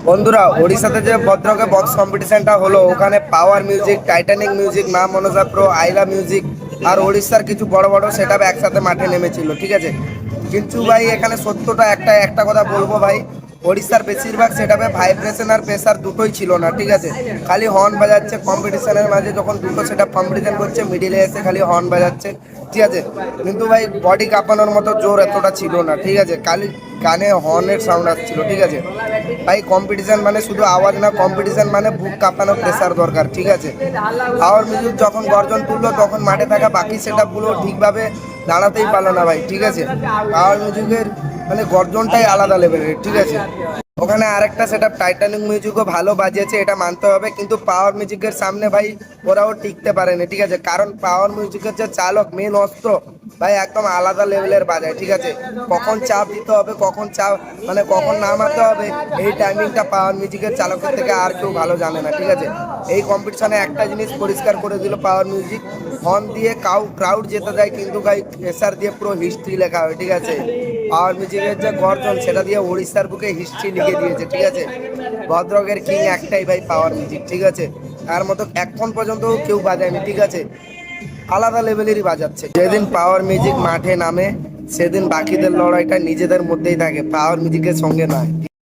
বন্ধুরা, ওড়িশাতে যে ভদ্রকে বক্স কম্পিটিশনটা হলো, ওখানে পাওয়ার মিউজিক, টাইটানিক মিউজিক, মা মনসা প্রো, আইলা মিউজিক আর ওড়িশার কিছু বড় বড় সেটআপ একসাথে মাঠে নেমেছিল, ঠিক আছে। কিন্তু ভাই এখানে সত্যটা একটা কথা বলবো ভাই, ওড়িশার বেশিরভাগ সেটআপে ভাইব্রেশন আর প্রেসার দুটোই ছিল না, ঠিক আছে। খালি হর্ন বাজাচ্ছে কম্পিটিশনের মাঝে, যখন দুটো সেটআপ কম্পিটিশন করছে মিডিলে এসে খালি হর্ন বাজাচ্ছে, ঠিক আছে। কিন্তু ভাই বডি কাঁপানোর মতো জোর এতটা ছিল না, ঠিক আছে। খালি গানে হর্নের সাউন্ড আসছিল, ঠিক আছে। ভাই কম্পিটিশন মানে শুধু আওয়াজ না, কম্পিটিশন মানে বুক কাঁপানো প্রেসার দরকার, ঠিক আছে। পাওয়ার মিউজিক যখন গর্জন তুললো তখন মাঠে থাকা বাকি সেটআপগুলো ঠিকভাবে দাঁড়াতেই পারলো না ভাই, ঠিক আছে। পাওয়ার মিউজিকের মানে গর্জনটাই আলাদা লেভেলের, ঠিক আছে। ওখানে আরেকটা সেটআপ টাইটানিক মিউজিকও ভালো বাজিয়েছে, এটা মানতে হবে, কিন্তু পাওয়ার মিউজিকের সামনে ভাই ওরাও টিকতে পারেনি, ঠিক আছে। কারণ পাওয়ার মিউজিকের যে চালক, মেন অস্ত্র ভাই একদম আলাদা লেভেলের বাজায়, ঠিক আছে। কখন চাপ দিতে হবে, কখন চাপ মানে কখন নামাতে হবে, এই টাইমিংটা পাওয়ার মিউজিকের চালকের থেকে আর কেউ ভালো জানে না, ঠিক আছে। এই কম্পিটিশনে একটা জিনিস পরিষ্কার করে দিল পাওয়ার মিউজিক, হর্ন দিয়ে ক্রাউড যেতে দেয়, কিন্তু ভাই প্রেসার দিয়ে পুরো হিস্ট্রি লেখা হয়, ঠিক আছে। পাওয়ার মিউজিকের যে গর্জন সেটা দিয়ে উড়িষ্যার বুকে হিস্ট্রি লিখে দিয়েছে, ঠিক আছে। ভদ্রকের কিং একটাই ভাই, পাওয়ার মিউজিক, ঠিক আছে। তার মতো এখন পর্যন্ত কেউ বাজায়নি, ঠিক আছে। আলাদা লেভেলেরই বাজাচ্ছে। যেদিন পাওয়ার মিউজিক মাঠে নামে সেদিন বাকিদের লড়াইটা নিজেদের মধ্যেই থাকে, পাওয়ার মিউজিকের সঙ্গে নয়।